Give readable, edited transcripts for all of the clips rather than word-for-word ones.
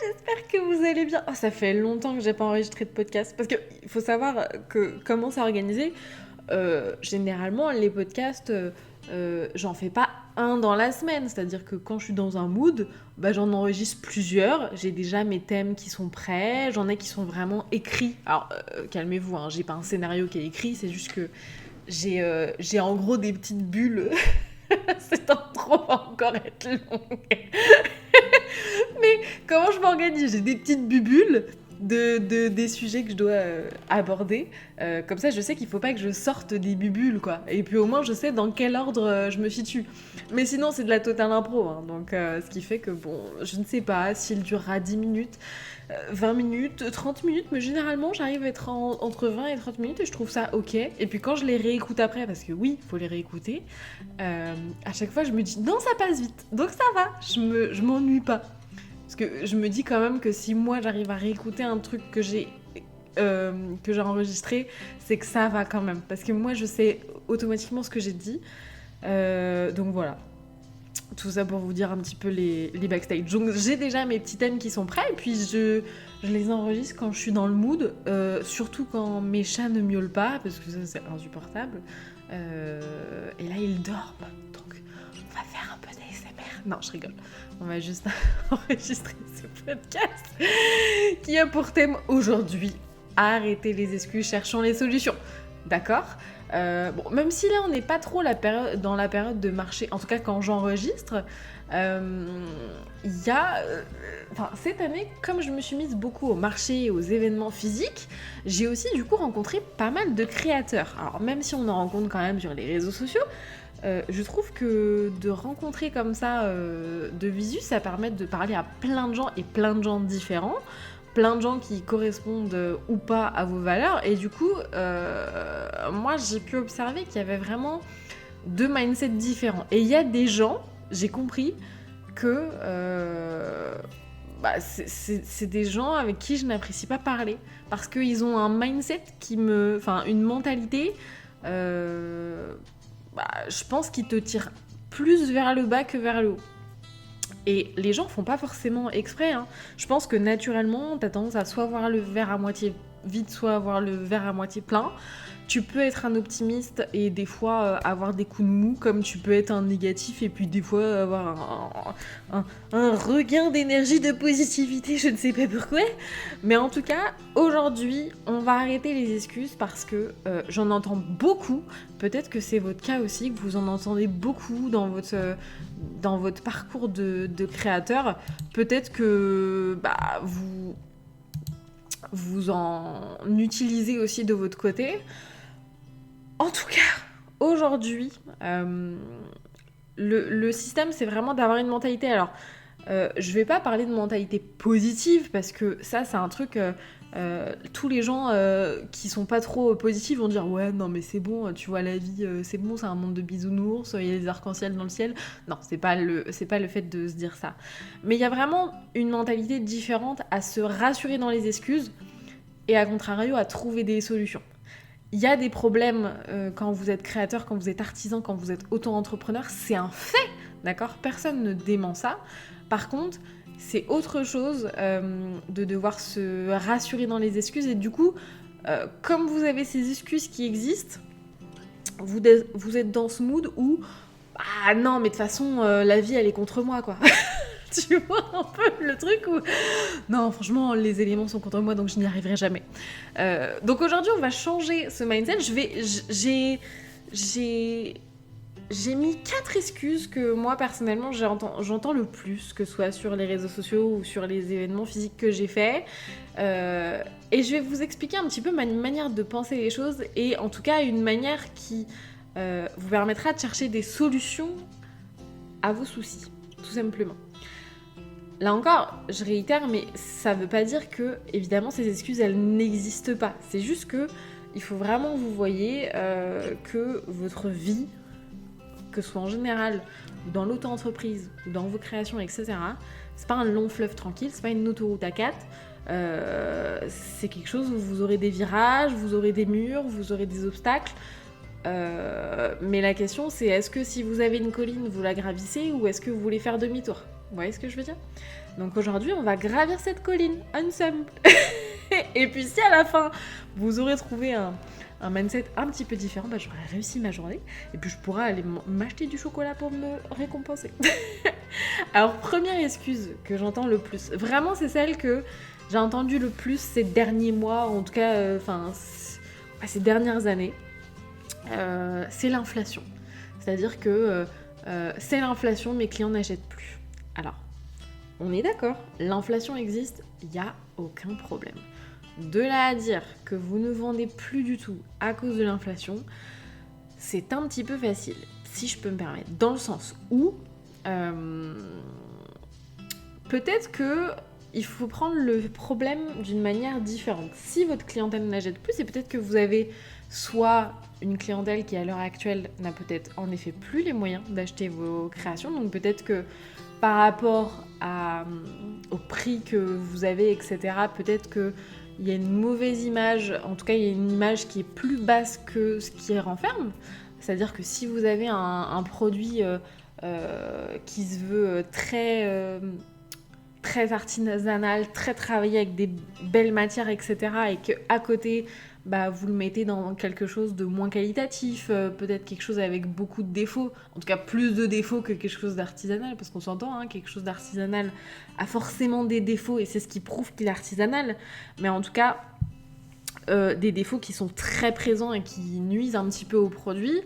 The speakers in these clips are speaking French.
j'espère que vous allez bien. Oh, ça fait longtemps que j'ai pas enregistré de podcast parce que il faut savoir que comment c'est organisé. Généralement, les podcasts, j'en fais pas un dans la semaine. C'est-à-dire que quand je suis dans un mood, bah, j'en enregistre plusieurs. J'ai déjà mes thèmes qui sont prêts. J'en ai qui sont vraiment écrits. Alors, calmez-vous, hein, j'ai pas un scénario qui est écrit. C'est juste que j'ai en gros des petites bulles. Cette intro va encore être longue. Mais comment je m'organise? J'ai des petites bubules des sujets que je dois aborder. Comme ça, je sais qu'il faut pas que je sorte des bubules, quoi. Et puis au moins, je sais dans quel ordre je me situe. Mais sinon, c'est de la totale impro. Hein. Donc, ce qui fait que, bon, je ne sais pas s'il durera 10 minutes, 20 minutes, 30 minutes. Mais généralement, j'arrive à être entre 20 et 30 minutes et je trouve ça ok. Et puis quand je les réécoute après, parce que oui, il faut les réécouter, à chaque fois, je me dis, non, ça passe vite. Donc ça va, je m'ennuie pas. Parce que je me dis quand même que si moi j'arrive à réécouter un truc que j'ai enregistré, c'est que ça va quand même. Parce que moi je sais automatiquement ce que j'ai dit. Donc voilà. Tout ça pour vous dire un petit peu les backstage. Donc j'ai déjà mes petits thèmes qui sont prêts. Et puis je les enregistre quand je suis dans le mood. Surtout quand mes chats ne miaulent pas. Parce que ça c'est insupportable. Et là ils dorment. Donc on va faire un peu d'ASMR. Non, je rigole. On va juste enregistrer ce podcast qui a pour thème aujourd'hui arrêtez les excuses, cherchons les solutions. D'accord ? Bon, même si là on n'est pas trop dans la période de marché, en tout cas quand j'enregistre, il y a. Cette année, comme je me suis mise beaucoup au marché et aux événements physiques, j'ai aussi du coup rencontré pas mal de créateurs. Alors même si on en rencontre quand même sur les réseaux sociaux, je trouve que de rencontrer comme ça de visu, ça permet de parler à plein de gens et plein de gens différents, plein de gens qui correspondent ou pas à vos valeurs. Et du coup, moi j'ai pu observer qu'il y avait vraiment deux mindsets différents. Et il y a des gens, j'ai compris que c'est des gens avec qui je n'apprécie pas parler. Parce qu'ils ont un mindset une mentalité... je pense qu'il te tire plus vers le bas que vers le haut. Et les gens font pas forcément exprès. Hein. Je pense que naturellement, t'as tendance à soit voir le verre à moitié vide, soit voir le verre à moitié plein. Tu peux être un optimiste et des fois avoir des coups de mou, comme tu peux être un négatif et puis des fois avoir un regain d'énergie, de positivité, je ne sais pas pourquoi. Mais en tout cas, aujourd'hui, on va arrêter les excuses parce que j'en entends beaucoup. Peut-être que c'est votre cas aussi, que vous en entendez beaucoup dans votre parcours de créateur. Peut-être que vous en utilisez aussi de votre côté. En tout cas, aujourd'hui, le système, c'est vraiment d'avoir une mentalité. Alors, je vais pas parler de mentalité positive, parce que ça, c'est un truc... tous les gens qui sont pas trop positifs vont dire « Ouais, non, mais c'est bon, tu vois la vie, c'est bon, c'est un monde de bisounours, il y a des arcs-en-ciel dans le ciel. » Non, c'est pas le fait de se dire ça. Mais il y a vraiment une mentalité différente à se rassurer dans les excuses et à contrario à trouver des solutions. Il y a des problèmes quand vous êtes créateur, quand vous êtes artisan, quand vous êtes auto-entrepreneur, c'est un fait, d'accord ? Personne ne dément ça. Par contre, c'est autre chose de devoir se rassurer dans les excuses. Et du coup, comme vous avez ces excuses qui existent, vous êtes dans ce mood où « Ah non, mais de toute façon, la vie, elle est contre moi, quoi. » Tu vois un peu le truc où... Non, franchement, les éléments sont contre moi, donc je n'y arriverai jamais. Donc aujourd'hui, on va changer ce mindset. J'ai mis 4 excuses que moi, personnellement, j'entends le plus, que ce soit sur les réseaux sociaux ou sur les événements physiques que j'ai faits. Et je vais vous expliquer un petit peu ma manière de penser les choses et en tout cas une manière qui vous permettra de chercher des solutions à vos soucis, tout simplement. Là encore, je réitère, mais ça veut pas dire que, évidemment, ces excuses, elles n'existent pas. C'est juste que il faut vraiment que vous voyez que votre vie, que ce soit en général, ou dans l'auto-entreprise, ou dans vos créations, etc., c'est pas un long fleuve tranquille, c'est pas une autoroute à 4. C'est quelque chose où vous aurez des virages, vous aurez des murs, vous aurez des obstacles. Mais la question, c'est est-ce que si vous avez une colline, vous la gravissez ou est-ce que vous voulez faire demi-tour ? Vous voyez ce que je veux dire? Donc aujourd'hui, on va gravir cette colline ensemble. Et puis si à la fin, vous aurez trouvé un mindset un petit peu différent, bah, j'aurai réussi ma journée. Et puis je pourrai aller m'acheter du chocolat pour me récompenser. Alors, première excuse que j'entends le plus, vraiment c'est celle que j'ai entendue le plus ces derniers mois, en tout cas, ces dernières années, c'est l'inflation. C'est-à-dire que c'est l'inflation, mes clients n'achètent plus. Alors, on est d'accord, l'inflation existe, il n'y a aucun problème. De là à dire que vous ne vendez plus du tout à cause de l'inflation, c'est un petit peu facile, si je peux me permettre. Dans le sens où, peut-être que il faut prendre le problème d'une manière différente. Si votre clientèle n'achète plus, c'est peut-être que vous avez soit une clientèle qui à l'heure actuelle n'a peut-être en effet plus les moyens d'acheter vos créations, donc peut-être que par rapport au prix que vous avez, etc., peut-être qu'il y a une mauvaise image, en tout cas il y a une image qui est plus basse que ce qui renferme. C'est-à-dire que si vous avez un produit qui se veut très artisanal, très travaillé avec des belles matières, etc., et qu'à côté, bah, vous le mettez dans quelque chose de moins qualitatif, peut-être quelque chose avec beaucoup de défauts, en tout cas plus de défauts que quelque chose d'artisanal, parce qu'on s'entend, hein, quelque chose d'artisanal a forcément des défauts, et c'est ce qui prouve qu'il est artisanal, mais en tout cas, des défauts qui sont très présents et qui nuisent un petit peu au produit,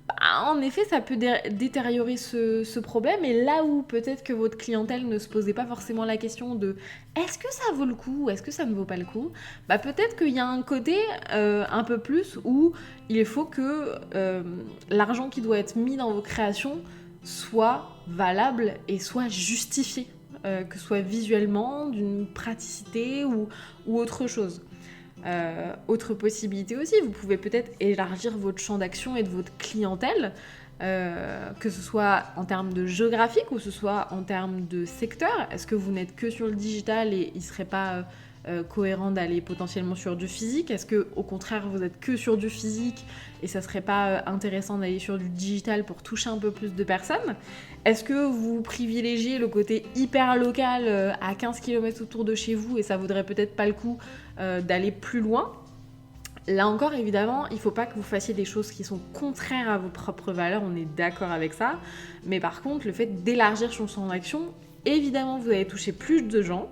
bah, en effet, ça peut détériorer ce problème. Et là où peut-être que votre clientèle ne se posait pas forcément la question de est-ce que ça vaut le coup ou est-ce que ça ne vaut pas le coup, bah, peut-être qu'il y a un côté un peu plus où il faut que l'argent qui doit être mis dans vos créations soit valable et soit justifié, que ce soit visuellement, d'une praticité ou autre chose. Autre possibilité aussi, vous pouvez peut-être élargir votre champ d'action et de votre clientèle, que ce soit en termes de géographique ou que ce soit en termes de secteur. Est-ce que vous n'êtes que sur le digital et il ne serait pas cohérent d'aller potentiellement sur du physique? Est-ce que au contraire vous êtes que sur du physique et ça serait pas intéressant d'aller sur du digital pour toucher un peu plus de personnes? Est-ce que vous privilégiez le côté hyper local à 15 km autour de chez vous et ça vaudrait peut-être pas le coup d'aller plus loin? Là encore, évidemment, il ne faut pas que vous fassiez des choses qui sont contraires à vos propres valeurs, on est d'accord avec ça. Mais par contre, le fait d'élargir son champ d'action, évidemment, vous allez toucher plus de gens.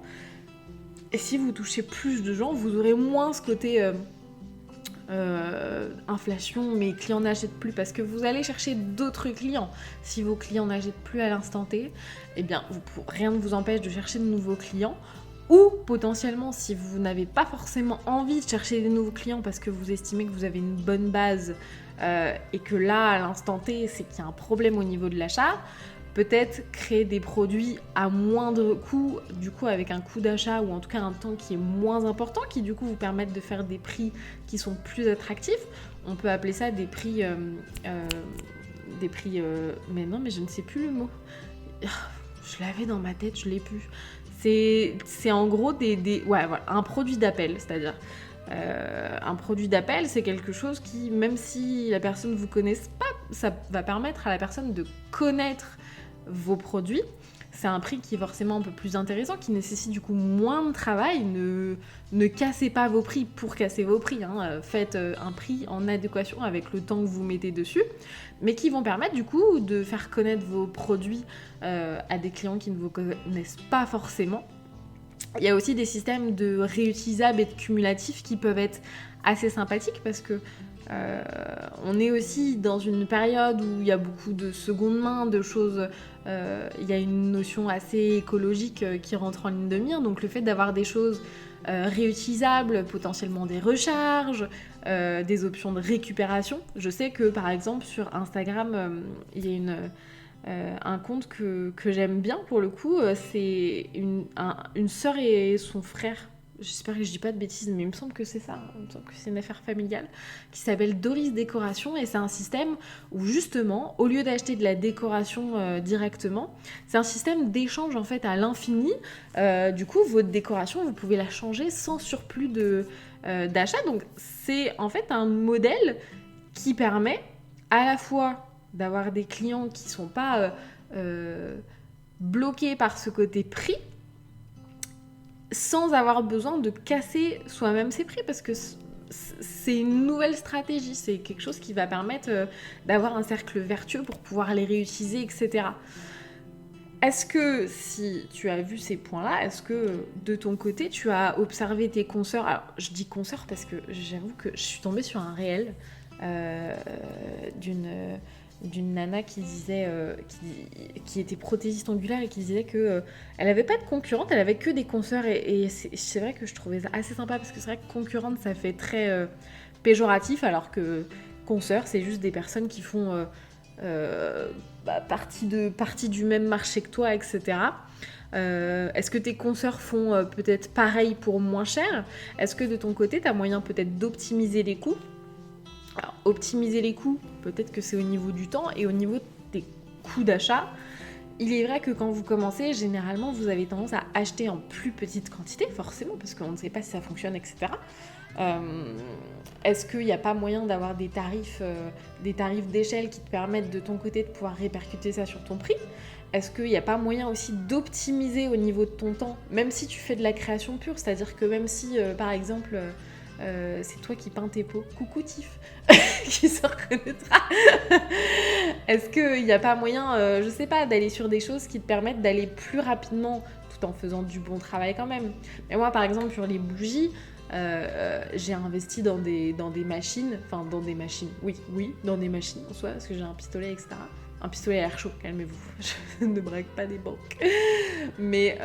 Et si vous touchez plus de gens, vous aurez moins ce côté inflation, mes clients n'achètent plus, parce que vous allez chercher d'autres clients. Si vos clients n'achètent plus à l'instant T, eh bien, rien ne vous empêche de chercher de nouveaux clients. Ou potentiellement, si vous n'avez pas forcément envie de chercher des nouveaux clients parce que vous estimez que vous avez une bonne base et que là, à l'instant T, c'est qu'il y a un problème au niveau de l'achat, peut-être créer des produits à moindre coût, du coup avec un coût d'achat ou en tout cas un temps qui est moins important, qui du coup vous permettent de faire des prix qui sont plus attractifs. On peut appeler ça des prix... mais non, mais je ne sais plus le mot. Je l'avais dans ma tête, je l'ai plus. C'est en gros un produit d'appel, c'est-à-dire un produit d'appel, c'est quelque chose qui, même si la personne ne vous connaisse pas, ça va permettre à la personne de connaître vos produits. C'est un prix qui est forcément un peu plus intéressant, qui nécessite du coup moins de travail. Ne cassez pas vos prix pour casser vos prix, hein. Faites un prix en adéquation avec le temps que vous mettez dessus, mais qui vont permettre du coup de faire connaître vos produits à des clients qui ne vous connaissent pas forcément. Il y a aussi des systèmes de réutilisables et de cumulatifs qui peuvent être assez sympathiques parce que on est aussi dans une période où il y a beaucoup de seconde main, de choses, il y a une notion assez écologique qui rentre en ligne de mire, donc le fait d'avoir des choses réutilisables, potentiellement des recharges, des options de récupération. Je sais que par exemple sur Instagram, il y a un compte que j'aime bien pour le coup, c'est une sœur et son frère. J'espère que je dis pas de bêtises, mais il me semble que c'est ça, il me semble que c'est une affaire familiale, qui s'appelle Doris Décoration, et c'est un système où justement, au lieu d'acheter de la décoration directement, c'est un système d'échange en fait à l'infini. Du coup, votre décoration, vous pouvez la changer sans surplus d'achat, donc c'est en fait un modèle qui permet à la fois d'avoir des clients qui sont pas bloqué par ce côté prix, sans avoir besoin de casser soi-même ses prix, parce que c'est une nouvelle stratégie, c'est quelque chose qui va permettre d'avoir un cercle vertueux pour pouvoir les réutiliser, etc. Est-ce que, si tu as vu ces points-là, est-ce que de ton côté, tu as observé tes consoeurs? Alors, je dis consoeurs parce que j'avoue que je suis tombée sur un réel d'une nana qui disait, qui était prothésiste ongulaire et qui disait que elle avait pas de concurrente, elle avait que des consoeurs, et c'est vrai que je trouvais ça assez sympa, parce que c'est vrai que concurrente, ça fait très péjoratif, alors que consoeurs, c'est juste des personnes qui font partie du même marché que toi, etc. Est-ce que tes consoeurs font peut-être pareil pour moins cher? Est-ce que de ton côté, tu as moyen peut-être d'optimiser les coûts? Alors, optimiser les coûts, peut-être que c'est au niveau du temps, et au niveau des coûts d'achat, il est vrai que quand vous commencez, généralement, vous avez tendance à acheter en plus petite quantité, forcément, parce qu'on ne sait pas si ça fonctionne, etc. Est-ce qu'il n'y a pas moyen d'avoir des tarifs d'échelle qui te permettent de ton côté de pouvoir répercuter ça sur ton prix? Est-ce qu'il n'y a pas moyen aussi d'optimiser au niveau de ton temps, même si tu fais de la création pure? C'est-à-dire que même si, par exemple, c'est toi qui peins tes peaux, coucou Tiff, qui se reconnaîtra. Est-ce qu'il n'y a pas moyen, je sais pas, d'aller sur des choses qui te permettent d'aller plus rapidement, tout en faisant du bon travail quand même? Mais moi, par exemple, sur les bougies, j'ai investi dans des machines, enfin dans des machines, oui, dans des machines en soi, parce que j'ai un pistolet, etc. Un pistolet à air chaud, calmez-vous, je ne braque pas des banques. Mais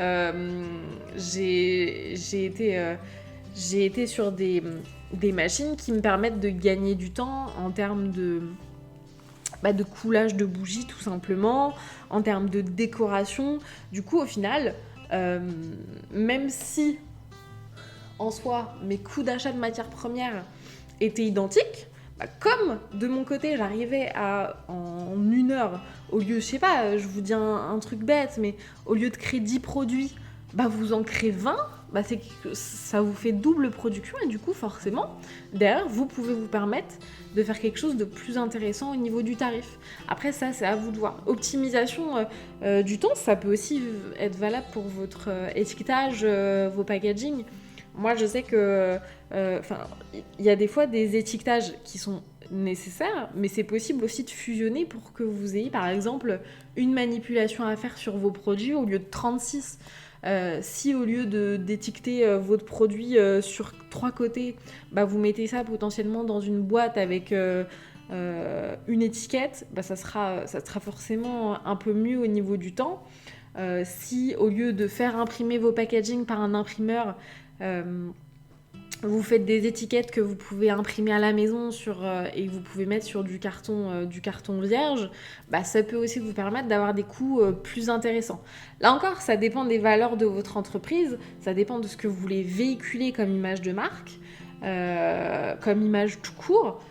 j'ai été sur des machines qui me permettent de gagner du temps en termes de coulage de bougies, tout simplement, en termes de décoration. Du coup, au final, même si en soi, mes coûts d'achat de matières premières étaient identiques, comme de mon côté, j'arrivais à, en 1 heure, au lieu, je sais pas, je vous dis un truc bête, mais au lieu de créer 10 produits, vous en créez 20, c'est que ça vous fait double production, et du coup, forcément, derrière, vous pouvez vous permettre de faire quelque chose de plus intéressant au niveau du tarif. Après, ça, c'est à vous de voir. Optimisation du temps, ça peut aussi être valable pour votre étiquetage, vos packaging. Moi, je sais que, il y a des fois des étiquetages qui sont nécessaires, mais c'est possible aussi de fusionner pour que vous ayez, par exemple, une manipulation à faire sur vos produits au lieu de 36. Si au lieu d'étiqueter votre produit sur 3 côtés, vous mettez ça potentiellement dans une boîte avec une étiquette, ça sera forcément un peu mieux au niveau du temps. Si au lieu de faire imprimer vos packaging par un imprimeur, vous faites des étiquettes que vous pouvez imprimer à la maison et que vous pouvez mettre sur du carton vierge, ça peut aussi vous permettre d'avoir des coûts plus intéressants. Là encore, ça dépend des valeurs de votre entreprise, ça dépend de ce que vous voulez véhiculer comme image de marque, comme image tout court.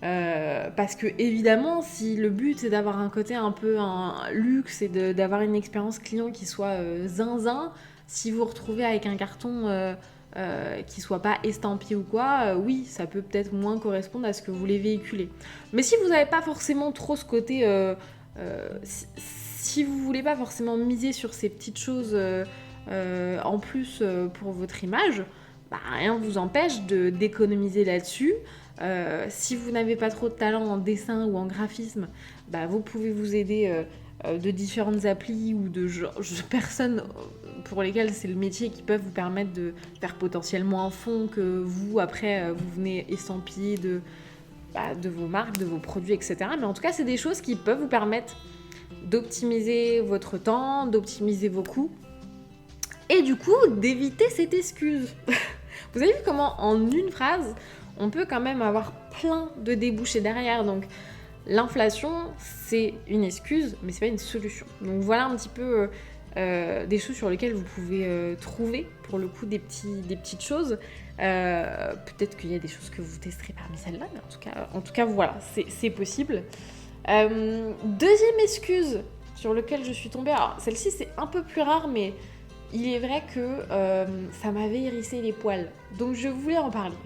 Parce que évidemment, si le but c'est d'avoir un côté un peu un luxe et d'avoir une expérience client qui soit zinzin, si vous vous retrouvez avec un carton qui soit pas estampillé ou quoi, oui, ça peut peut-être moins correspondre à ce que vous voulez véhiculer. Mais si vous n'avez pas forcément trop ce côté, si vous voulez pas forcément miser sur ces petites choses en plus pour votre image, rien ne vous empêche d'économiser là-dessus. Si vous n'avez pas trop de talent en dessin ou en graphisme, vous pouvez vous aider de différentes applis ou de personnes pour lesquelles c'est le métier qui peuvent vous permettre de faire potentiellement un fond que vous, après, vous venez estampiller de vos marques, de vos produits, etc. Mais en tout cas, c'est des choses qui peuvent vous permettre d'optimiser votre temps, d'optimiser vos coûts et du coup, d'éviter cette excuse. Vous avez vu comment, en une phrase, on peut quand même avoir plein de débouchés derrière. Donc, l'inflation, c'est une excuse, mais c'est pas une solution. Donc, voilà un petit peu des choses sur lesquelles vous pouvez trouver, pour le coup, des petites choses. Peut-être qu'il y a des choses que vous testerez parmi celles-là, mais en tout cas voilà, c'est possible. Deuxième excuse sur laquelle je suis tombée, alors celle-ci, c'est un peu plus rare, mais il est vrai que ça m'avait hérissé les poils. Donc, je voulais en parler.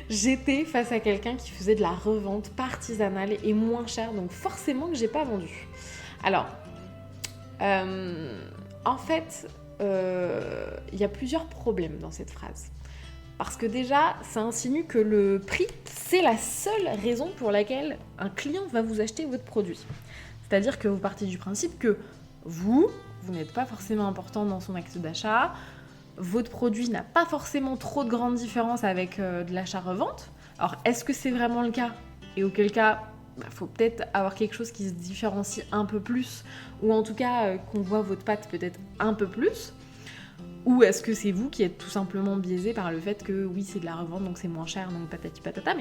J'étais face à quelqu'un qui faisait de la revente pas artisanale et moins chère, donc forcément que j'ai pas vendu. Alors, En fait, il y a plusieurs problèmes dans cette phrase. Parce que déjà, ça insinue que le prix, c'est la seule raison pour laquelle un client va vous acheter votre produit. C'est-à-dire que vous partez du principe que vous n'êtes pas forcément important dans son acte d'achat, votre produit n'a pas forcément trop de grandes différences avec de l'achat-revente. Alors, est-ce que c'est vraiment le cas ? Et auquel cas, faut peut-être avoir quelque chose qui se différencie un peu plus, ou en tout cas qu'on voit votre patte peut-être un peu plus. Ou est-ce que c'est vous qui êtes tout simplement biaisé par le fait que oui, c'est de la revente, donc c'est moins cher, donc patati patata,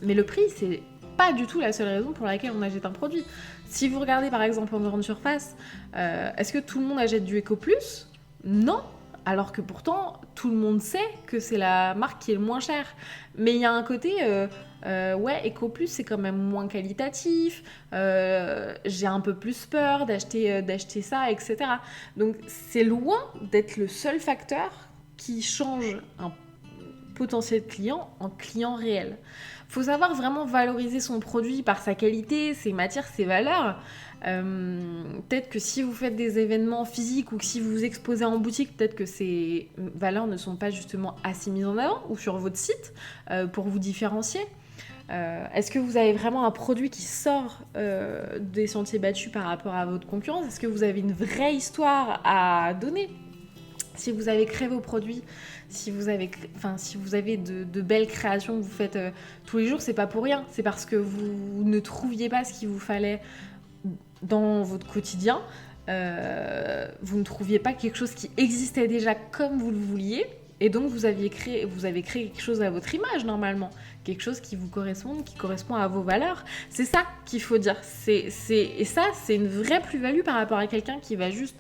mais le prix, c'est pas du tout la seule raison pour laquelle on achète un produit. Si vous regardez par exemple en grande surface, est-ce que tout le monde achète du Eco Plus ? Non, alors que pourtant, tout le monde sait que c'est la marque qui est le moins chère. Mais il y a un côté, ouais, Eco Plus, c'est quand même moins qualitatif, j'ai un peu plus peur d'acheter ça, etc. Donc, c'est loin d'être le seul facteur qui change un potentiel client en client réel. Faut savoir vraiment valoriser son produit par sa qualité, ses matières, ses valeurs. Peut-être que si vous faites des événements physiques ou que si vous vous exposez en boutique, peut-être que ces valeurs ne sont pas justement assez mises en avant ou sur votre site pour vous différencier. Est-ce que vous avez vraiment un produit qui sort des sentiers battus par rapport à votre concurrence ? Est-ce que vous avez une vraie histoire à donner ? Si vous avez créé vos produits, si vous avez de belles créations que vous faites tous les jours, c'est pas pour rien. C'est parce que vous ne trouviez pas ce qu'il vous fallait dans votre quotidien. Vous ne trouviez pas quelque chose qui existait déjà comme vous le vouliez. Et donc, vous avez créé quelque chose à votre image, normalement. Quelque chose qui vous correspond, qui correspond à vos valeurs. C'est ça qu'il faut dire. Et ça, c'est une vraie plus-value par rapport à quelqu'un qui va juste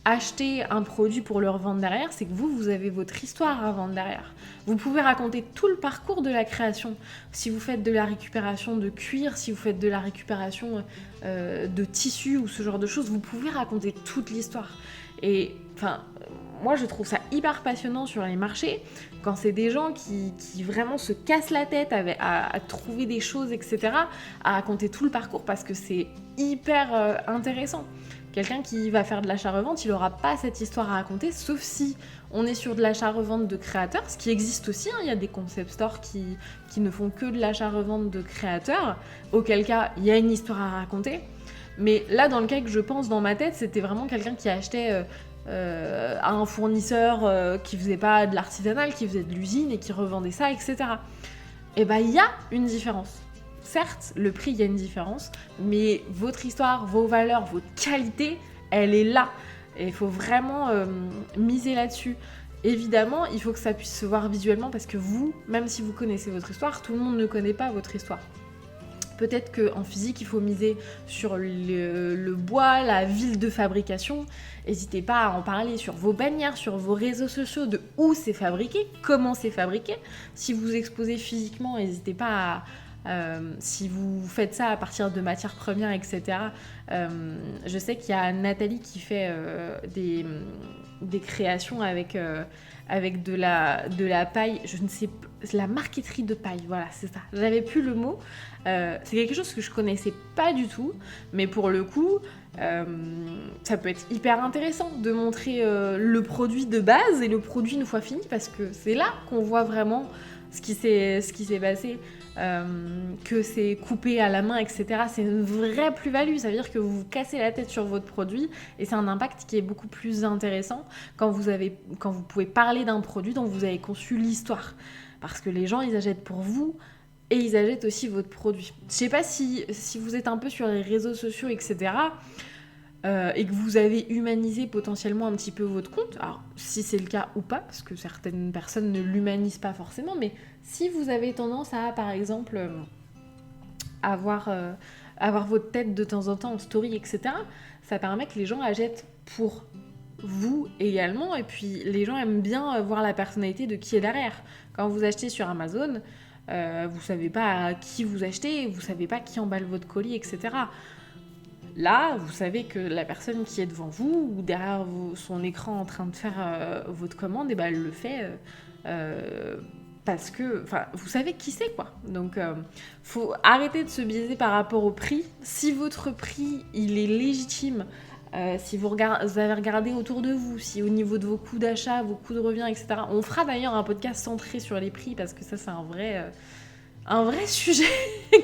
acheter un produit pour le revendre derrière, c'est que vous avez votre histoire à vendre derrière. Vous pouvez raconter tout le parcours de la création. Si vous faites de la récupération de cuir, si vous faites de la récupération de tissu ou ce genre de choses, vous pouvez raconter toute l'histoire. Et moi je trouve ça hyper passionnant sur les marchés, quand c'est des gens qui vraiment se cassent la tête à trouver des choses, etc., à raconter tout le parcours, parce que c'est hyper intéressant. Quelqu'un qui va faire de l'achat-revente, il n'aura pas cette histoire à raconter, sauf si on est sur de l'achat-revente de créateurs, ce qui existe aussi, hein. Il y a des concept stores qui ne font que de l'achat-revente de créateurs, auquel cas il y a une histoire à raconter. Mais là, dans le cas que je pense dans ma tête, c'était vraiment quelqu'un qui achetait à un fournisseur qui faisait pas de l'artisanal, qui faisait de l'usine et qui revendait ça, etc. Et il y a une différence. Certes, le prix, il y a une différence, mais votre histoire, vos valeurs, votre qualité, elle est là. Et il faut vraiment miser là-dessus. Évidemment, il faut que ça puisse se voir visuellement, parce que vous, même si vous connaissez votre histoire, tout le monde ne connaît pas votre histoire. Peut-être qu'en physique, il faut miser sur le bois, la ville de fabrication. N'hésitez pas à en parler sur vos bannières, sur vos réseaux sociaux, de où c'est fabriqué, comment c'est fabriqué. Si vous exposez physiquement, n'hésitez pas si vous faites ça à partir de matières premières, etc. Je sais qu'il y a Nathalie qui fait des créations avec de la paille, je ne sais pas, la marqueterie de paille, voilà, c'est ça. J'avais plus le mot. C'est quelque chose que je connaissais pas du tout, mais pour le coup, ça peut être hyper intéressant de montrer le produit de base et le produit une fois fini, parce que c'est là qu'on voit vraiment ce qui s'est passé, que c'est coupé à la main, etc. C'est une vraie plus-value, ça veut dire que vous vous cassez la tête sur votre produit et c'est un impact qui est beaucoup plus intéressant quand vous pouvez parler d'un produit dont vous avez conçu l'histoire. Parce que les gens, ils achètent pour vous et ils achètent aussi votre produit. Je sais pas si vous êtes un peu sur les réseaux sociaux, etc., et que vous avez humanisé potentiellement un petit peu votre compte, alors si c'est le cas ou pas, parce que certaines personnes ne l'humanisent pas forcément, mais si vous avez tendance à, par exemple, avoir votre tête de temps en temps en story, etc., ça permet que les gens achètent pour vous également, et puis les gens aiment bien voir la personnalité de qui est derrière. Quand vous achetez sur Amazon, vous savez pas à qui vous achetez, vous savez pas qui emballe votre colis, etc. Là, vous savez que la personne qui est devant vous ou derrière son écran en train de faire votre commande, elle le fait parce que, vous savez qui c'est, quoi. Donc, faut arrêter de se biaiser par rapport au prix. Si votre prix, il est légitime, si vous avez regardé autour de vous, si au niveau de vos coûts d'achat, vos coûts de revient, etc. On fera d'ailleurs un podcast centré sur les prix parce que ça, c'est un vrai sujet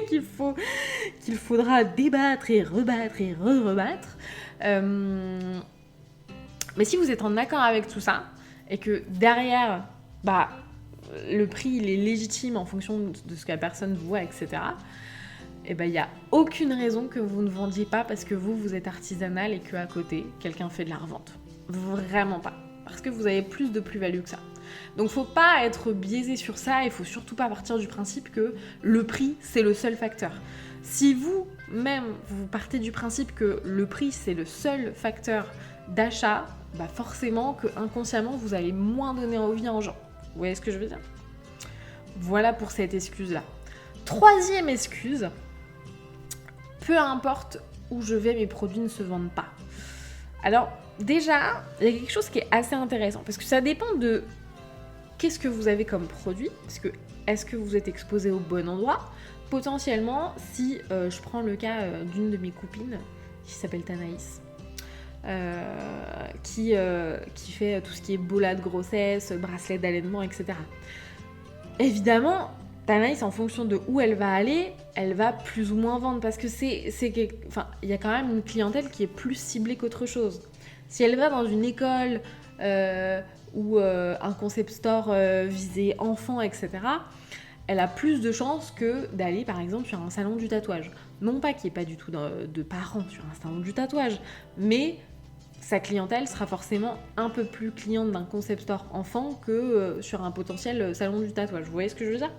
qu'il faudra débattre et rebattre et rebattre. Mais si vous êtes en accord avec tout ça et que derrière, le prix il est légitime en fonction de ce que la personne voit, etc., il n'y a aucune raison que vous ne vendiez pas parce que vous êtes artisanal et qu'à côté, quelqu'un fait de la revente. Vraiment pas. Parce que vous avez plus de plus-value que ça. Donc faut pas être biaisé sur ça et faut surtout pas partir du principe que le prix c'est le seul facteur. Si vous-même vous partez du principe que le prix c'est le seul facteur d'achat, forcément que inconsciemment vous allez moins donner envie aux gens. Vous voyez ce que je veux dire ? Voilà pour cette excuse-là. Troisième excuse, peu importe où je vais, mes produits ne se vendent pas. Alors déjà, il y a quelque chose qui est assez intéressant parce que ça dépend de qu'est-ce que vous avez comme produit, parce que est-ce que vous êtes exposé au bon endroit ? Potentiellement, si je prends le cas d'une de mes copines qui s'appelle Tanaïs, qui fait tout ce qui est bola de grossesse, bracelet d'allaitement, etc. Évidemment, Tanaïs, en fonction de où elle va aller, elle va plus ou moins vendre parce que il y a quand même une clientèle qui est plus ciblée qu'autre chose. Si elle va dans une école ou un concept store visé enfants, etc., elle a plus de chances que d'aller par exemple sur un salon du tatouage. Non pas qu'il n'y ait pas du tout de parents sur un salon du tatouage, mais sa clientèle sera forcément un peu plus cliente d'un concept store enfant que sur un potentiel salon du tatouage. Vous voyez ce que je veux dire ?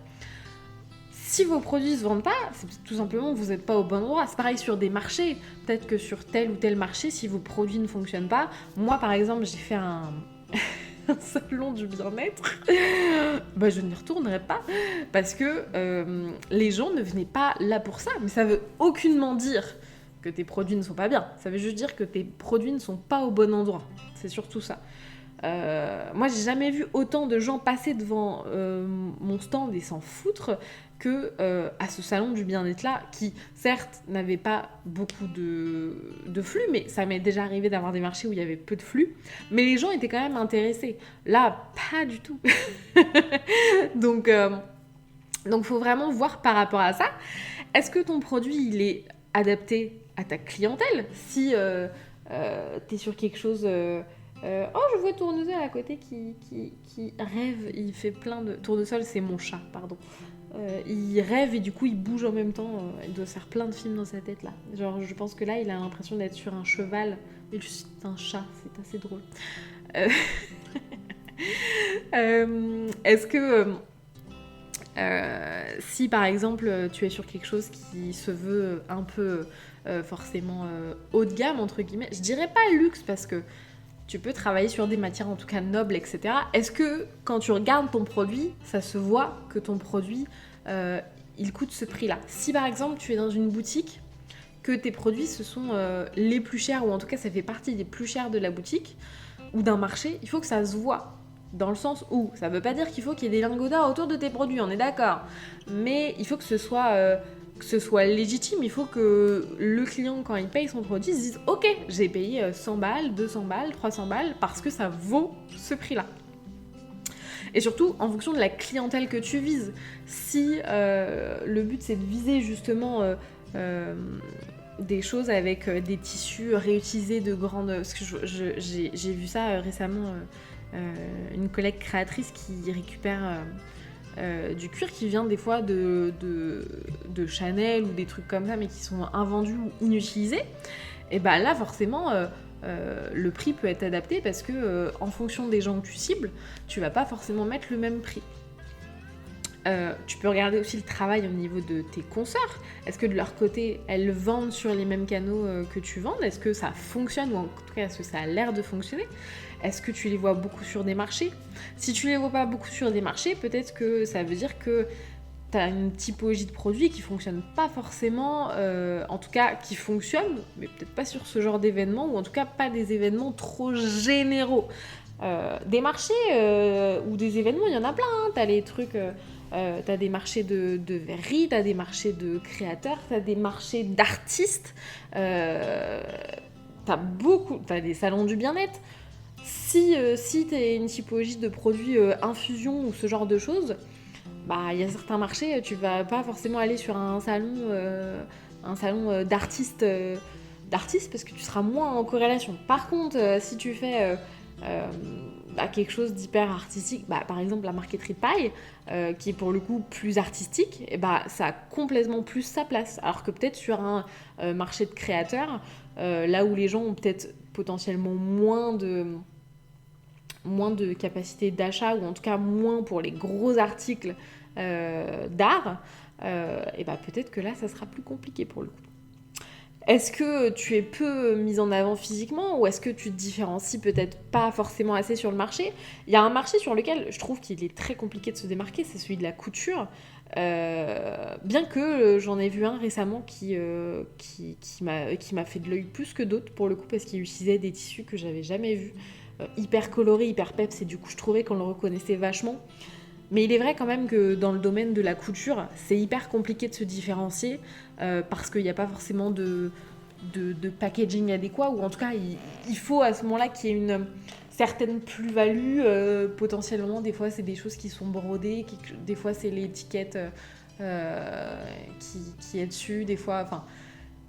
Si vos produits ne se vendent pas, c'est tout simplement que vous n'êtes pas au bon endroit. C'est pareil sur des marchés. Peut-être que sur tel ou tel marché, si vos produits ne fonctionnent pas... Moi, par exemple, j'ai fait un salon du bien-être. Je n'y retournerai pas parce que les gens ne venaient pas là pour ça. Mais ça veut aucunement dire que tes produits ne sont pas bien. Ça veut juste dire que tes produits ne sont pas au bon endroit. C'est surtout ça. Moi, j'ai jamais vu autant de gens passer devant mon stand et s'en foutre que à ce salon du bien-être là, qui certes n'avait pas beaucoup de flux, mais ça m'est déjà arrivé d'avoir des marchés où il y avait peu de flux, mais les gens étaient quand même intéressés. Là, pas du tout. Donc, faut vraiment voir par rapport à ça. Est-ce que ton produit, il est adapté à ta clientèle ? Si t'es sur quelque chose... je vois Tournesol à côté qui rêve, il fait plein de... Tournesol, c'est mon chat, pardon. Il rêve et du coup il bouge en même temps, il doit faire plein de films dans sa tête là. Genre je pense que là il a l'impression d'être sur un cheval, mais c'est un chat, c'est assez drôle. Est-ce que si par exemple tu es sur quelque chose qui se veut un peu forcément haut de gamme entre guillemets, je dirais pas luxe parce que tu peux travailler sur des matières en tout cas nobles, etc. Est-ce que quand tu regardes ton produit, ça se voit que ton produit, il coûte ce prix-là ? Si par exemple tu es dans une boutique, que tes produits ce sont les plus chers, ou en tout cas ça fait partie des plus chers de la boutique, ou d'un marché, il faut que ça se voit. Dans le sens où, ça veut pas dire qu'il faut qu'il y ait des lingots d'or autour de tes produits, on est d'accord. Mais il faut que ce soit légitime, il faut que le client, quand il paye son produit, se dise « Ok, j'ai payé 100 balles, 200 balles, 300 balles, parce que ça vaut ce prix-là. » Et surtout, en fonction de la clientèle que tu vises. Si le but, c'est de viser justement des choses avec des tissus réutilisés de grandes... Parce que j'ai vu ça récemment, une collègue créatrice qui récupère... du cuir qui vient des fois de Chanel ou des trucs comme ça mais qui sont invendus ou inutilisés, et là forcément le prix peut être adapté parce que en fonction des gens que tu cibles, tu vas pas forcément mettre le même prix. Tu peux regarder aussi le travail au niveau de tes consoeurs. Est-ce que de leur côté, elles vendent sur les mêmes canaux que tu vends ? Est-ce que ça fonctionne, ou en tout cas, est-ce que ça a l'air de fonctionner ? Est-ce que tu les vois beaucoup sur des marchés ? Si tu les vois pas beaucoup sur des marchés, peut-être que ça veut dire que tu as une typologie de produit qui fonctionne pas forcément, en tout cas qui fonctionne, mais peut-être pas sur ce genre d'événement, ou en tout cas pas des événements trop généraux. Des marchés ou des événements, il y en a plein, hein. T'as les trucs... t'as des marchés de verrerie, t'as des marchés de créateurs, t'as des marchés d'artistes, t'as t'as des salons du bien-être. Si t'es une typologie de produits infusion ou ce genre de choses, bah il y a certains marchés, tu vas pas forcément aller sur un salon d'artistes parce que tu seras moins en corrélation. Par contre, si tu fais quelque chose d'hyper artistique, par exemple la marqueterie de paille, qui est pour le coup plus artistique, et ça a complètement plus sa place. Alors que peut-être sur un marché de créateurs, là où les gens ont peut-être potentiellement moins de capacité d'achat, ou en tout cas moins pour les gros articles d'art, peut-être que là ça sera plus compliqué pour le coup. Est-ce que tu es peu mise en avant physiquement, ou est-ce que tu te différencies peut-être pas forcément assez sur le marché ? Il y a un marché sur lequel je trouve qu'il est très compliqué de se démarquer, c'est celui de la couture. Bien que j'en ai vu un récemment qui m'a fait de l'œil plus que d'autres pour le coup, parce qu'il utilisait des tissus que j'avais jamais vus, hyper colorés, hyper peps, et du coup je trouvais qu'on le reconnaissait vachement. Mais il est vrai quand même que dans le domaine de la couture, c'est hyper compliqué de se différencier parce qu'il n'y a pas forcément de packaging adéquat, ou en tout cas il faut à ce moment-là qu'il y ait une certaine plus-value. Potentiellement, des fois c'est des choses qui sont brodées, des fois c'est l'étiquette qui est dessus, des fois, enfin,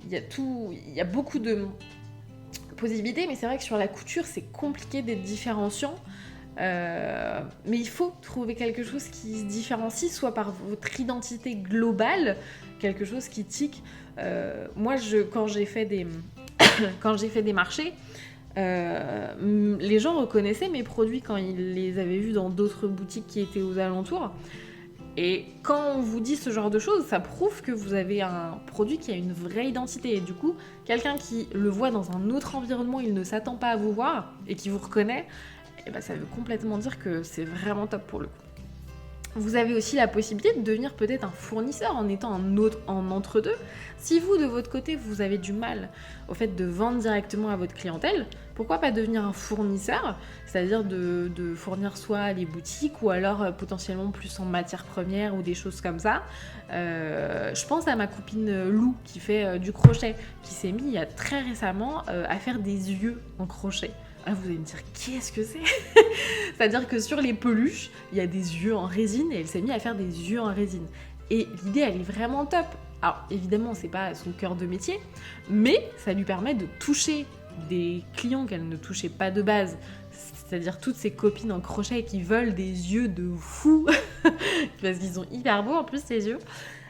il y a beaucoup de possibilités, mais c'est vrai que sur la couture c'est compliqué d'être différenciant. Mais il faut trouver quelque chose qui se différencie, soit par votre identité globale, quelque chose qui tique. Moi, quand j'ai fait des marchés, les gens reconnaissaient mes produits quand ils les avaient vus dans d'autres boutiques qui étaient aux alentours. Et quand on vous dit ce genre de choses, ça prouve que vous avez un produit qui a une vraie identité. Et du coup, quelqu'un qui le voit dans un autre environnement, il ne s'attend pas à vous voir, et qui vous reconnaît, ça veut complètement dire que c'est vraiment top pour le coup. Vous avez aussi la possibilité de devenir peut-être un fournisseur en étant en entre-deux. Si vous, de votre côté, vous avez du mal au fait de vendre directement à votre clientèle, pourquoi pas devenir un fournisseur, c'est-à-dire de fournir soit les boutiques, ou alors potentiellement plus en matières premières ou des choses comme ça. Je pense à ma copine Lou qui fait du crochet, qui s'est mise il y a très récemment à faire des yeux en crochet. Ah, vous allez me dire, qu'est-ce que c'est ? C'est-à-dire que sur les peluches, il y a des yeux en résine, et elle s'est mise à faire des yeux en résine. Et l'idée, elle est vraiment top. Alors, évidemment, c'est pas son cœur de métier, mais ça lui permet de toucher des clients qu'elle ne touchait pas de base. C'est-à-dire toutes ses copines en crochet qui veulent des yeux de fou, parce qu'ils sont hyper beaux en plus, ces yeux.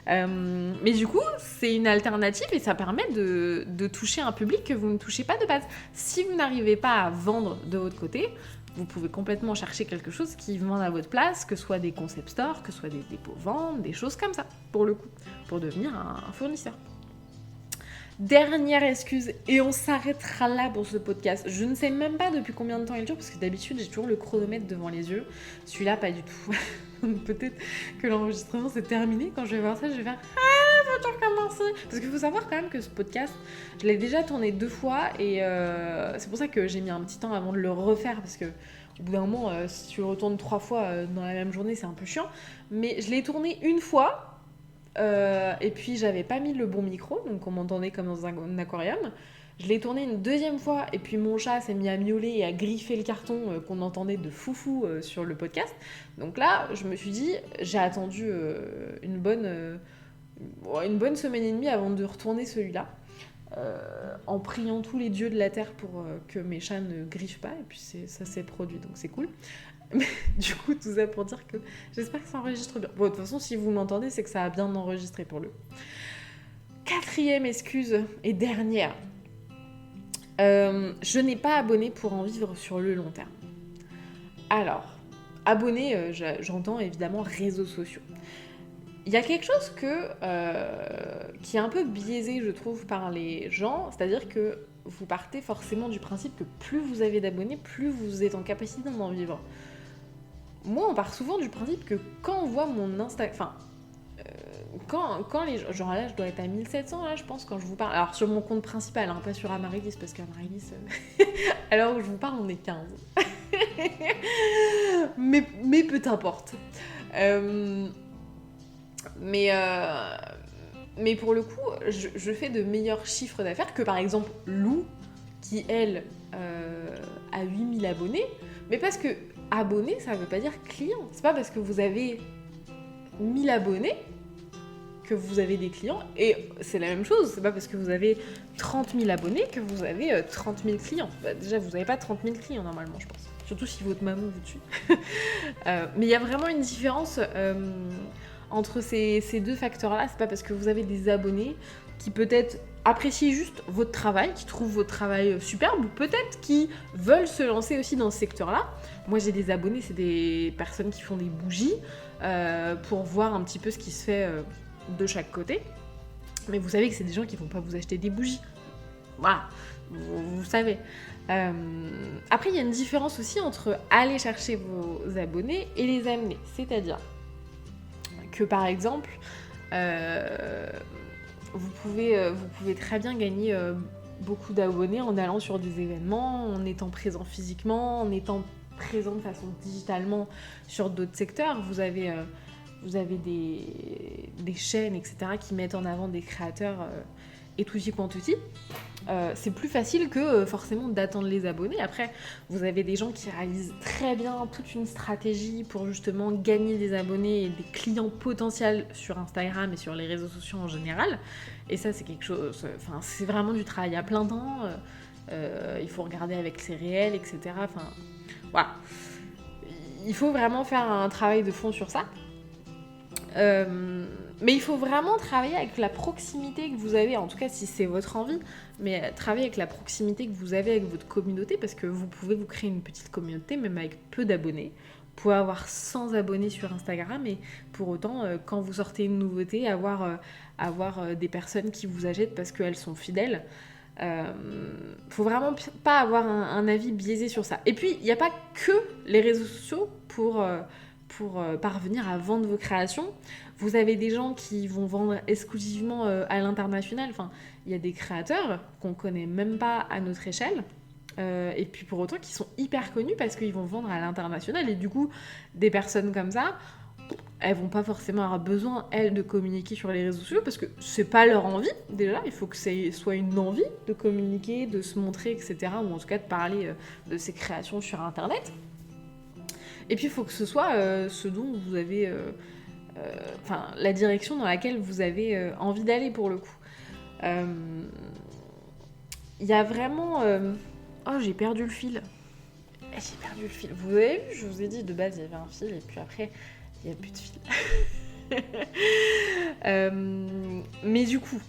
Mais du coup, c'est une alternative, et ça permet de toucher un public que vous ne touchez pas de base. Si vous n'arrivez pas à vendre de votre côté, vous pouvez complètement chercher quelque chose qui vende à votre place, que ce soit des concept stores, que ce soit des dépôts-ventes, des choses comme ça, pour le coup, pour devenir un fournisseur. Dernière excuse, et on s'arrêtera là pour ce podcast. Je ne sais même pas depuis combien de temps il dure, parce que d'habitude j'ai toujours le chronomètre devant les yeux. Celui-là, pas du tout. Peut-être que l'enregistrement s'est terminé. Quand je vais voir ça, je vais faire faut recommencer. Parce qu'il faut savoir quand même que ce podcast, je l'ai déjà tourné 2 fois, et c'est pour ça que j'ai mis un petit temps avant de le refaire, parce que au bout d'un moment, si tu le retournes 3 fois dans la même journée, c'est un peu chiant. Mais je l'ai tourné une fois. Et puis j'avais pas mis le bon micro, donc on m'entendait comme dans un aquarium. Je l'ai tourné une 2e fois, et puis mon chat s'est mis à miauler et à griffer le carton qu'on entendait de foufou sur le podcast. Donc là, je me suis dit, j'ai attendu une bonne semaine et demie avant de retourner celui-là, en priant tous les dieux de la terre pour que mes chats ne griffent pas, et puis ça s'est produit, donc c'est cool. Mais du coup, tout ça pour dire que j'espère que ça enregistre bien. Bon, de toute façon, si vous m'entendez, c'est que ça a bien enregistré pour le 4e excuse et dernière. Je n'ai pas abonné pour en vivre sur le long terme. Alors, abonné, j'entends évidemment réseaux sociaux. Il y a quelque chose qui est un peu biaisé, je trouve, par les gens, c'est-à-dire que vous partez forcément du principe que plus vous avez d'abonnés, plus vous êtes en capacité d'en vivre. Moi, on part souvent du principe que quand on voit mon Instagram... Enfin, quand les gens... Genre là, je dois être à 1700, là, je pense, quand je vous parle. Alors, sur mon compte principal, hein, pas sur Amaryllis, parce qu'Amaryllis... alors où je vous parle, on est 15. mais peu importe. Mais pour le coup, je fais de meilleurs chiffres d'affaires que, par exemple, Lou, qui, elle, a 8000 abonnés. Mais parce que abonné, ça veut pas dire client. C'est pas parce que vous avez 1000 abonnés que vous avez des clients. Et c'est la même chose, c'est pas parce que vous avez 30 000 abonnés que vous avez 30 000 clients. Bah, déjà, vous n'avez pas 30 000 clients normalement, je pense. Surtout si votre maman vous tue. Mais il y a vraiment une différence entre ces deux facteurs-là. C'est pas parce que vous avez des abonnés qui peut-être apprécient juste votre travail, qui trouvent votre travail superbe, ou peut-être qui veulent se lancer aussi dans ce secteur-là. Moi, j'ai des abonnés, c'est des personnes qui font des bougies pour voir un petit peu ce qui se fait de chaque côté. Mais vous savez que c'est des gens qui vont pas vous acheter des bougies. Voilà, vous savez. Après, il y a une différence aussi entre aller chercher vos abonnés et les amener. C'est-à-dire que, par exemple, vous pouvez très bien gagner beaucoup d'abonnés en allant sur des événements, en étant présent physiquement, en étant présent de façon digitalement sur d'autres secteurs. Vous avez des chaînes, etc., qui mettent en avant des créateurs et tutti quantuti. C'est plus facile que forcément d'attendre les abonnés. Après, vous avez des gens qui réalisent très bien toute une stratégie pour justement gagner des abonnés et des clients potentiels sur Instagram et sur les réseaux sociaux en général. Et ça, c'est quelque chose... Enfin, c'est vraiment du travail à plein temps. Il faut regarder avec ses réels, etc. Enfin, voilà. Il faut vraiment faire un travail de fond sur ça. Mais il faut vraiment travailler avec la proximité que vous avez, en tout cas si c'est votre envie, mais travailler avec la proximité que vous avez avec votre communauté, parce que vous pouvez vous créer une petite communauté, même avec peu d'abonnés. Vous pouvez avoir 100 abonnés sur Instagram et pour autant, quand vous sortez une nouveauté, avoir des personnes qui vous achètent parce qu'elles sont fidèles. Faut vraiment pas avoir un avis biaisé sur ça. Et puis, il n'y a pas que les réseaux sociaux pour parvenir à vendre vos créations. Vous avez des gens qui vont vendre exclusivement à l'international. Enfin, il y a des créateurs qu'on connaît même pas à notre échelle. Et puis pour autant qui sont hyper connus parce qu'ils vont vendre à l'international. Et du coup, des personnes comme ça, elles vont pas forcément avoir besoin, elles, de communiquer sur les réseaux sociaux parce que c'est pas leur envie, déjà. Il faut que ça soit une envie de communiquer, de se montrer, etc. Ou en tout cas de parler de ses créations sur Internet. Et puis il faut que ce soit ce dont vous avez... la direction dans laquelle vous avez envie d'aller pour le coup. Il y a vraiment... Oh, j'ai perdu le fil. Vous avez vu, je vous ai dit, de base, il y avait un fil, et puis après, il n'y a plus de fil. Mais du coup,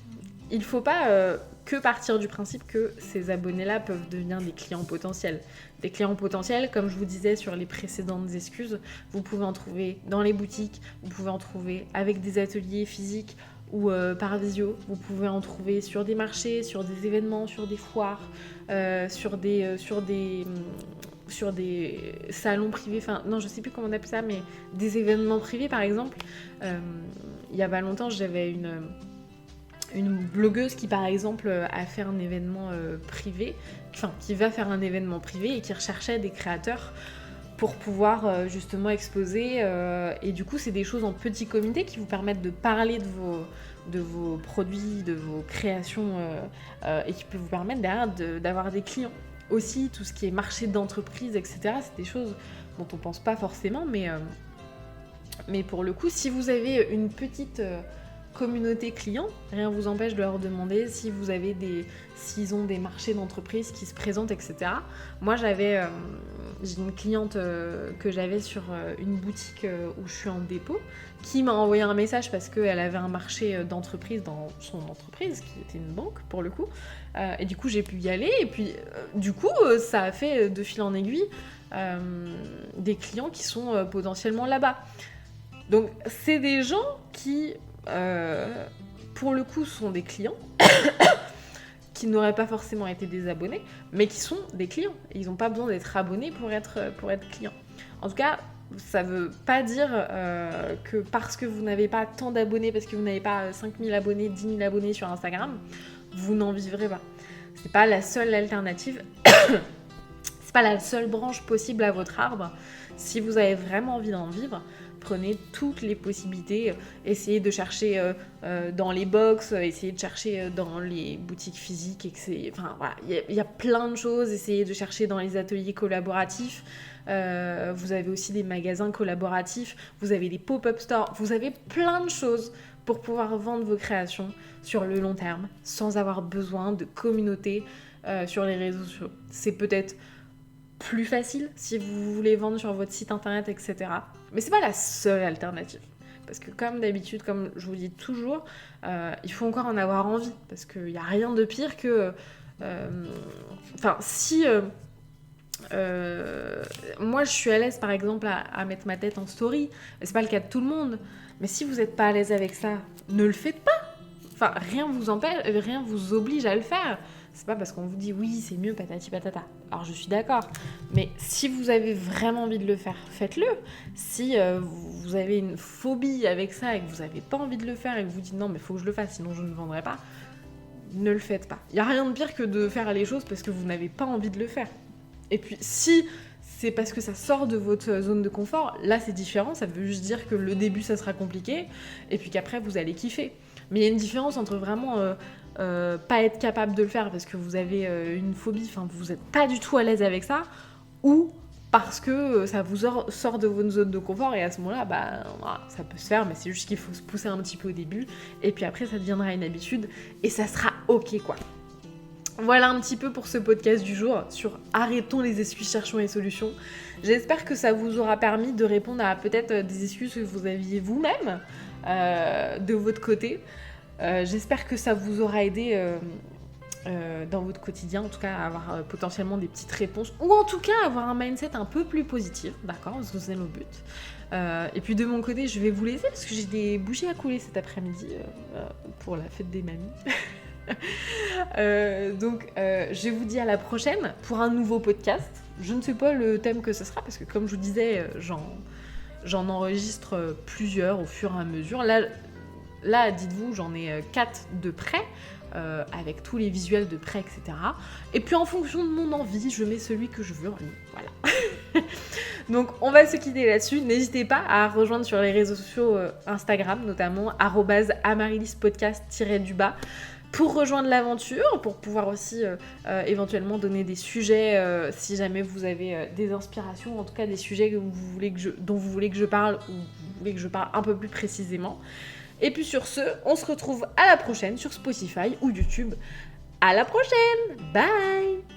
il ne faut pas que partir du principe que ces abonnés-là peuvent devenir des clients potentiels. Des clients potentiels, comme je vous disais sur les précédentes excuses, vous pouvez en trouver dans les boutiques, vous pouvez en trouver avec des ateliers physiques ou par visio, vous pouvez en trouver sur des marchés, sur des événements, sur des foires, sur des salons privés, enfin non je sais plus comment on appelle ça, mais des événements privés par exemple. Il y a pas longtemps j'avais une blogueuse qui par exemple a fait un événement privé, qui va faire un événement privé et qui recherchait des créateurs pour pouvoir justement exposer et du coup c'est des choses en petit comité qui vous permettent de parler de vos produits, de vos créations et qui peuvent vous permettre derrière d'avoir des clients. Aussi tout ce qui est marché d'entreprise, etc. c'est des choses dont on pense pas forcément, mais pour le coup si vous avez une petite communauté client, rien ne vous empêche de leur demander s'ils ont des marchés d'entreprise qui se présentent, etc. Moi j'ai une cliente que j'avais sur une boutique où je suis en dépôt qui m'a envoyé un message parce qu'elle avait un marché d'entreprise dans son entreprise qui était une banque pour le coup et du coup j'ai pu y aller et puis du coup ça a fait de fil en aiguille des clients qui sont potentiellement là-bas. Donc c'est des gens qui pour le coup sont des clients qui n'auraient pas forcément été des abonnés mais qui sont des clients et ils n'ont pas besoin d'être abonnés pour être clients. En tout cas ça veut pas dire que parce que vous n'avez pas tant d'abonnés, parce que vous n'avez pas 5000 abonnés, 10 000 abonnés sur Instagram, vous n'en vivrez pas. C'est pas la seule alternative c'est pas la seule branche possible à votre arbre. Si vous avez vraiment envie d'en vivre, prenez toutes les possibilités, essayez de chercher dans les box, essayez de chercher dans les boutiques physiques, enfin voilà, il y a plein de choses, essayez de chercher dans les ateliers collaboratifs. Vous avez aussi des magasins collaboratifs, vous avez des pop-up stores, vous avez plein de choses pour pouvoir vendre vos créations sur le long terme sans avoir besoin de communauté sur les réseaux sociaux. C'est peut-être plus facile si vous voulez vendre sur votre site internet, etc. Mais c'est pas la seule alternative. Parce que comme d'habitude, comme je vous dis toujours, il faut encore en avoir envie. Parce qu'il n'y a rien de pire que... si... moi je suis à l'aise par exemple à mettre ma tête en story, mais c'est pas le cas de tout le monde, mais si vous n'êtes pas à l'aise avec ça, ne le faites pas. Enfin, rien vous empêche, rien vous oblige à le faire. C'est pas parce qu'on vous dit oui c'est mieux patati patata. Alors je suis d'accord, mais si vous avez vraiment envie de le faire, faites-le. Si vous avez une phobie avec ça et que vous n'avez pas envie de le faire et que vous dites non mais faut que je le fasse sinon je ne vendrai pas, ne le faites pas. Il n'y a rien de pire que de faire les choses parce que vous n'avez pas envie de le faire. Et puis, si c'est parce que ça sort de votre zone de confort, là, c'est différent. Ça veut juste dire que le début, ça sera compliqué, et puis qu'après, vous allez kiffer. Mais il y a une différence entre vraiment pas être capable de le faire parce que vous avez une phobie, enfin, vous n'êtes pas du tout à l'aise avec ça, ou parce que ça vous sort de votre zone de confort, et à ce moment-là, voilà, ça peut se faire, mais c'est juste qu'il faut se pousser un petit peu au début, et puis après, ça deviendra une habitude, et ça sera ok, quoi. Voilà un petit peu pour ce podcast du jour sur arrêtons les excuses, cherchons les solutions. J'espère que ça vous aura permis de répondre à peut-être des excuses que vous aviez vous-même de votre côté. J'espère que ça vous aura aidé dans votre quotidien, en tout cas à avoir potentiellement des petites réponses, ou en tout cas avoir un mindset un peu plus positif, d'accord, parce que c'est le but. Et puis de mon côté, je vais vous laisser parce que j'ai des bouchées à couler cet après-midi pour la fête des mamies. Je vous dis à la prochaine pour un nouveau podcast. Je ne sais pas le thème que ce sera parce que comme je vous disais, j'en enregistre plusieurs au fur et à mesure. Là dites-vous, j'en ai 4 de près avec tous les visuels de près, etc. Et puis en fonction de mon envie, je mets celui que je veux en ligne. Voilà. Donc on va se quitter là-dessus. N'hésitez pas à rejoindre sur les réseaux sociaux Instagram, notamment @amarilis_podcast_ pour rejoindre l'aventure, pour pouvoir aussi éventuellement donner des sujets si jamais vous avez des inspirations, en tout cas des sujets dont vous voulez que je parle ou vous voulez que je parle un peu plus précisément. Et puis sur ce, on se retrouve à la prochaine sur Spotify ou YouTube. À la prochaine, bye!